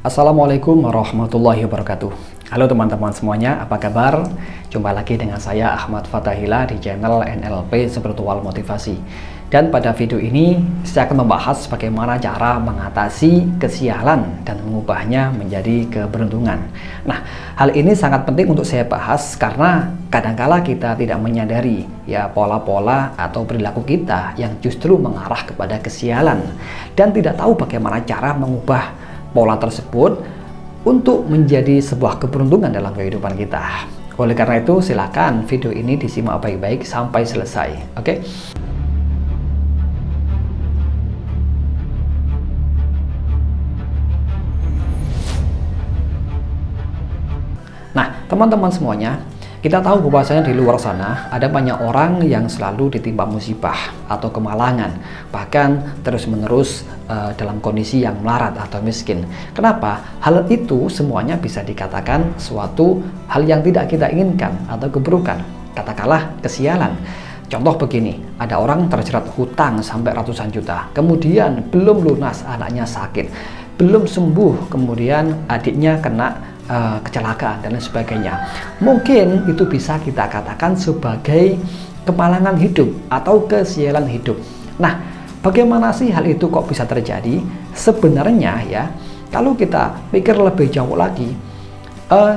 Assalamualaikum warahmatullahi wabarakatuh. Halo teman-teman semuanya, apa kabar? Jumpa lagi dengan saya Ahmad Fatahila di channel NLP Spiritual Motivasi. Dan pada video ini saya akan membahas bagaimana cara mengatasi kesialan dan mengubahnya menjadi keberuntungan. Nah, hal ini sangat penting untuk saya bahas karena kadangkala kita tidak menyadari ya pola-pola atau perilaku kita yang justru mengarah kepada kesialan dan tidak tahu bagaimana cara mengubah pola tersebut untuk menjadi sebuah keberuntungan dalam kehidupan kita. Oleh karena itu, silakan video ini disimak baik-baik sampai selesai. Oke? Nah, teman-teman semuanya, kita tahu bahwasanya di luar sana ada banyak orang yang selalu ditimpa musibah atau kemalangan, bahkan terus-menerus dalam kondisi yang melarat atau miskin. Kenapa? Hal itu semuanya bisa dikatakan suatu hal yang tidak kita inginkan atau keburukan. Katakanlah kesialan. Contoh begini, ada orang terjerat hutang sampai ratusan juta, kemudian belum lunas, anaknya sakit, belum sembuh, kemudian adiknya kena kecelakaan dan lain sebagainya. Mungkin itu bisa kita katakan sebagai kemalangan hidup atau kesialan hidup. Nah, bagaimana sih hal itu kok bisa terjadi? Sebenarnya ya, kalau kita pikir lebih jauh lagi,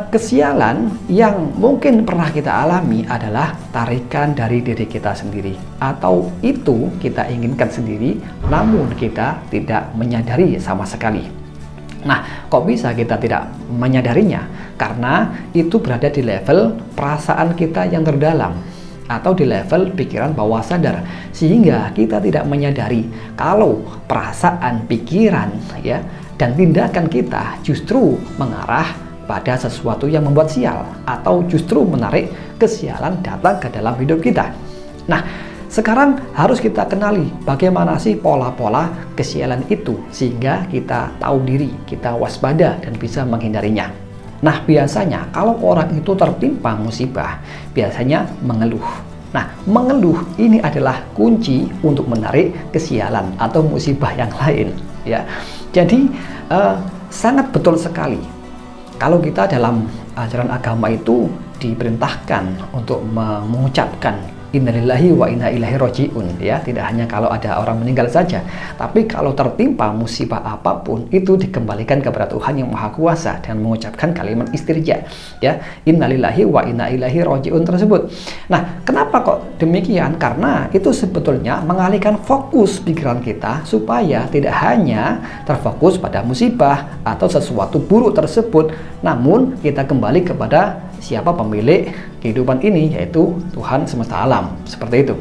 kesialan yang mungkin pernah kita alami adalah tarikan dari diri kita sendiri, atau itu kita inginkan sendiri namun kita tidak menyadari sama sekali. Nah, kok bisa kita tidak menyadarinya? Karena itu berada di level perasaan kita yang terdalam atau di level pikiran bawah sadar, sehingga kita tidak menyadari kalau perasaan, pikiran ya dan tindakan kita justru mengarah pada sesuatu yang membuat sial atau justru menarik kesialan datang ke dalam hidup kita. Nah, sekarang harus kita kenali bagaimana sih pola-pola kesialan itu sehingga kita tahu diri, kita waspada dan bisa menghindarinya. Nah, biasanya kalau orang itu tertimpa musibah, biasanya mengeluh. Nah, mengeluh ini adalah kunci untuk menarik kesialan atau musibah yang lain ya. Jadi sangat betul sekali kalau kita dalam ajaran agama itu diperintahkan untuk mengucapkan innalillahi wa inna ilaihi raji'un ya, tidak hanya kalau ada orang meninggal saja, tapi kalau tertimpa musibah apapun itu dikembalikan kepada Tuhan yang Maha Kuasa dan mengucapkan kalimat istirja ya, innalillahi wa inna ilaihi raji'un tersebut. Nah, kenapa kok demikian? Karena itu sebetulnya mengalihkan fokus pikiran kita supaya tidak hanya terfokus pada musibah atau sesuatu buruk tersebut, namun kita kembali kepada siapa pemilik kehidupan ini, yaitu Tuhan semesta alam. Seperti itu.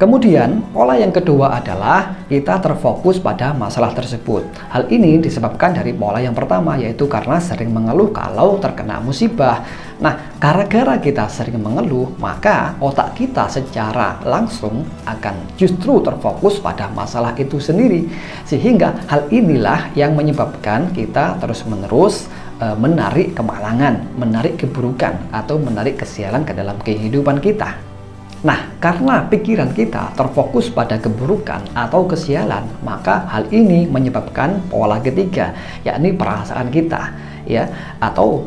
Kemudian pola yang kedua adalah kita terfokus pada masalah tersebut. Hal ini disebabkan dari pola yang pertama, yaitu karena sering mengeluh kalau terkena musibah. Nah, gara-gara kita sering mengeluh, maka otak kita secara langsung akan justru terfokus pada masalah itu sendiri, sehingga hal inilah yang menyebabkan kita terus-menerus menarik kemalangan, menarik keburukan, atau menarik kesialan ke dalam kehidupan kita. Nah, karena pikiran kita terfokus pada keburukan atau kesialan, maka hal ini menyebabkan pola ketiga, yakni perasaan kita, ya, atau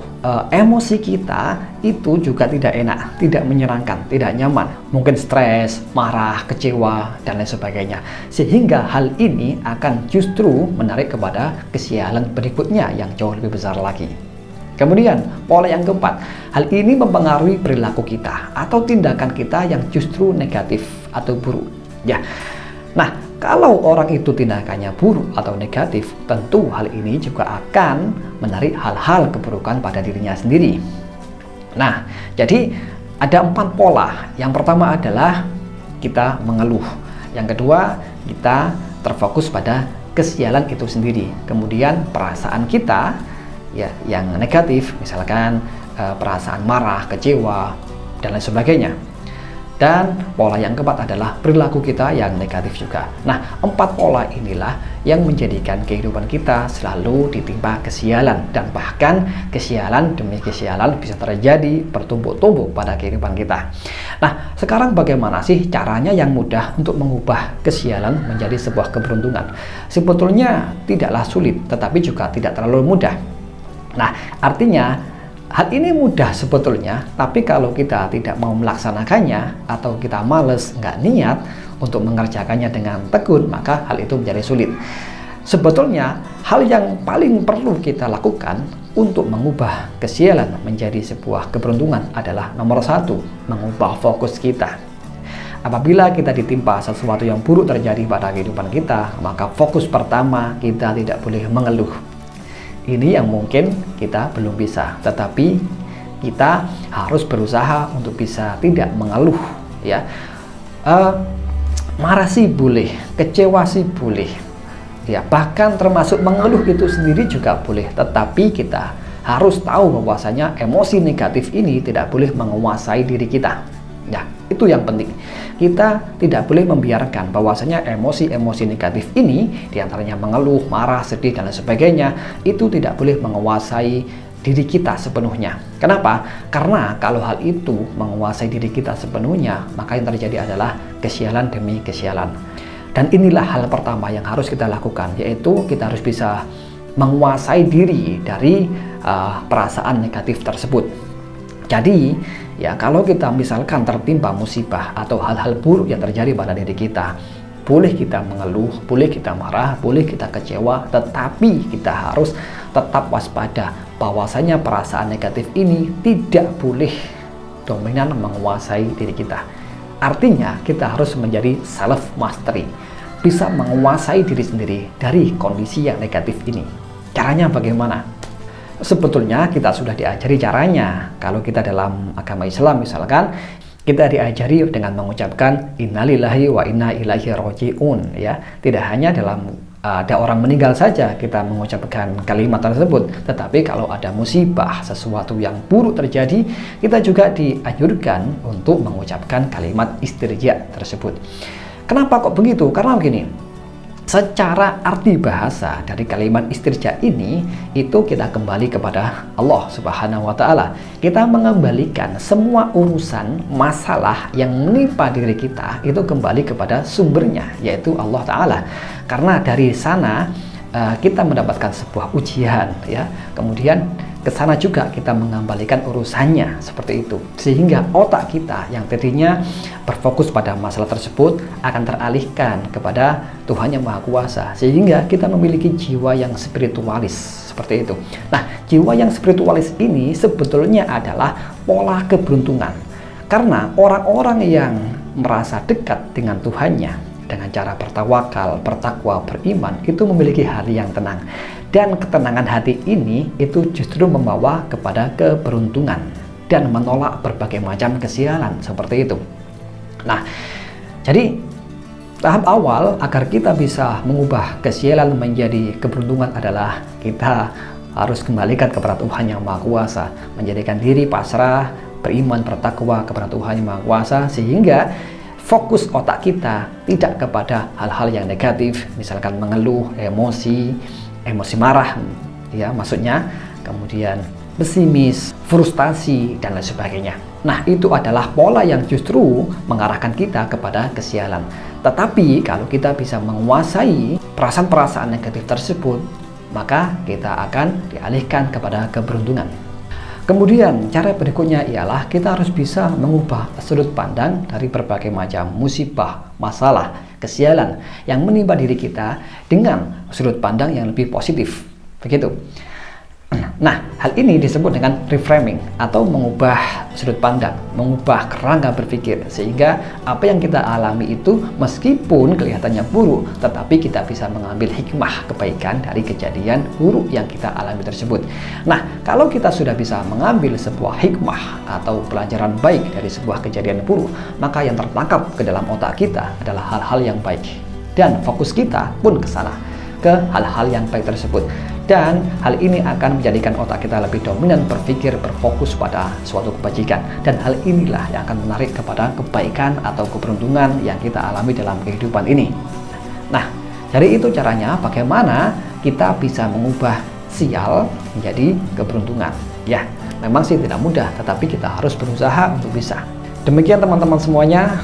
emosi kita itu juga tidak enak, tidak menyenangkan, tidak nyaman, mungkin stres, marah, kecewa, dan lain sebagainya. Sehingga hal ini akan justru menarik kepada kesialan berikutnya yang jauh lebih besar lagi. Kemudian, pola yang keempat, hal ini mempengaruhi perilaku kita atau tindakan kita yang justru negatif atau buruk. Ya, nah, kalau orang itu tindakannya buruk atau negatif, tentu hal ini juga akan menarik hal-hal keburukan pada dirinya sendiri. Nah, jadi ada 4 pola. Yang pertama adalah kita mengeluh. Yang kedua, kita terfokus pada kesialan itu sendiri. Kemudian perasaan kita ya yang negatif, misalkan perasaan marah, kecewa, dan lain sebagainya. Dan pola yang keempat adalah perilaku kita yang negatif juga. Nah, 4 pola inilah yang menjadikan kehidupan kita selalu ditimpa kesialan, dan bahkan kesialan demi kesialan bisa terjadi bertumpuk-tumpuk pada kehidupan kita. Nah, sekarang bagaimana sih caranya yang mudah untuk mengubah kesialan menjadi sebuah keberuntungan? Sebetulnya tidaklah sulit, tetapi juga tidak terlalu mudah. Nah, artinya hal ini mudah sebetulnya, tapi kalau kita tidak mau melaksanakannya atau kita males, nggak niat untuk mengerjakannya dengan tekun, maka hal itu menjadi sulit. Sebetulnya hal yang paling perlu kita lakukan untuk mengubah kesialan menjadi sebuah keberuntungan adalah nomor 1, mengubah fokus kita. Apabila kita ditimpa sesuatu yang buruk terjadi pada kehidupan kita, maka fokus pertama kita tidak boleh mengeluh. Ini yang mungkin kita belum bisa, tetapi kita harus berusaha untuk bisa tidak mengeluh, ya. Marah sih boleh, kecewa sih boleh, ya, bahkan termasuk mengeluh itu sendiri juga boleh, tetapi kita harus tahu bahwasanya emosi negatif ini tidak boleh menguasai diri kita. Ya, itu yang penting. Kita tidak boleh membiarkan bahwasanya emosi-emosi negatif ini, diantaranya mengeluh, marah, sedih, dan lain sebagainya, itu tidak boleh menguasai diri kita sepenuhnya. Kenapa? Karena kalau hal itu menguasai diri kita sepenuhnya, maka yang terjadi adalah kesialan demi kesialan. Dan inilah hal pertama yang harus kita lakukan, yaitu kita harus bisa menguasai diri dari perasaan negatif tersebut. Jadi, ya, kalau kita misalkan tertimpa musibah atau hal-hal buruk yang terjadi pada diri kita, boleh kita mengeluh, boleh kita marah, boleh kita kecewa, tetapi kita harus tetap waspada bahwasanya perasaan negatif ini tidak boleh dominan menguasai diri kita. Artinya kita harus menjadi self mastery, bisa menguasai diri sendiri dari kondisi yang negatif ini. Caranya bagaimana? Sebetulnya kita sudah diajari caranya. Kalau kita dalam agama Islam misalkan, kita diajari dengan mengucapkan innalillahi wa inna ilaihi raji'un, ya. Tidak hanya dalam ada orang meninggal saja kita mengucapkan kalimat tersebut, tetapi kalau ada musibah, sesuatu yang buruk terjadi, kita juga dianjurkan untuk mengucapkan kalimat istirja tersebut. Kenapa kok begitu? Karena begini, secara arti bahasa dari kalimat istirja ini, itu kita kembali kepada Allah Subhanahu wa Ta'ala. Kita mengembalikan semua urusan masalah yang menimpa diri kita itu kembali kepada sumbernya, yaitu Allah Ta'ala. Karena dari sana kita mendapatkan sebuah ujian, ya. Kemudian ke sana juga kita mengembalikan urusannya, seperti itu. Sehingga otak kita yang tadinya berfokus pada masalah tersebut akan teralihkan kepada Tuhan yang Maha Kuasa, sehingga kita memiliki jiwa yang spiritualis, seperti itu. Nah, jiwa yang spiritualis ini sebetulnya adalah pola keberuntungan. Karena orang-orang yang merasa dekat dengan Tuhannya dengan cara bertawakal, bertakwa, beriman, itu memiliki hati yang tenang. Dan ketenangan hati ini itu justru membawa kepada keberuntungan dan menolak berbagai macam kesialan, seperti itu. Nah, jadi tahap awal agar kita bisa mengubah kesialan menjadi keberuntungan adalah kita harus kembalikan kepada Tuhan yang Maha Kuasa, menjadikan diri pasrah, beriman, bertakwa kepada Tuhan yang Maha Kuasa, sehingga fokus otak kita tidak kepada hal-hal yang negatif, misalkan mengeluh, emosi marah, ya maksudnya, kemudian pesimis, frustasi, dan lain sebagainya. Nah, itu adalah pola yang justru mengarahkan kita kepada kesialan. Tetapi kalau kita bisa menguasai perasaan-perasaan negatif tersebut, maka kita akan dialihkan kepada keberuntungan. Kemudian cara berikutnya ialah kita harus bisa mengubah sudut pandang dari berbagai macam musibah, masalah, kesialan yang menimpa diri kita dengan sudut pandang yang lebih positif. Begitu. Nah, hal ini disebut dengan reframing atau mengubah sudut pandang, mengubah kerangka berpikir, sehingga apa yang kita alami itu meskipun kelihatannya buruk, tetapi kita bisa mengambil hikmah kebaikan dari kejadian buruk yang kita alami tersebut. Nah, kalau kita sudah bisa mengambil sebuah hikmah atau pelajaran baik dari sebuah kejadian buruk, maka yang tertangkap ke dalam otak kita adalah hal-hal yang baik, dan fokus kita pun ke sana, ke hal-hal yang baik tersebut. Dan hal ini akan menjadikan otak kita lebih dominan berpikir, berfokus pada suatu kebajikan. Dan hal inilah yang akan menarik kepada kebaikan atau keberuntungan yang kita alami dalam kehidupan ini. Nah, dari itu caranya bagaimana kita bisa mengubah sial menjadi keberuntungan. Ya, memang sih tidak mudah, tetapi kita harus berusaha untuk bisa. Demikian teman-teman semuanya.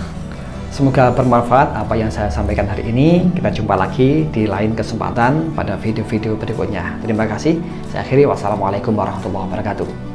Semoga bermanfaat apa yang saya sampaikan hari ini. Kita jumpa lagi di lain kesempatan pada video-video berikutnya. Terima kasih. Saya akhiri. Wassalamualaikum warahmatullahi wabarakatuh.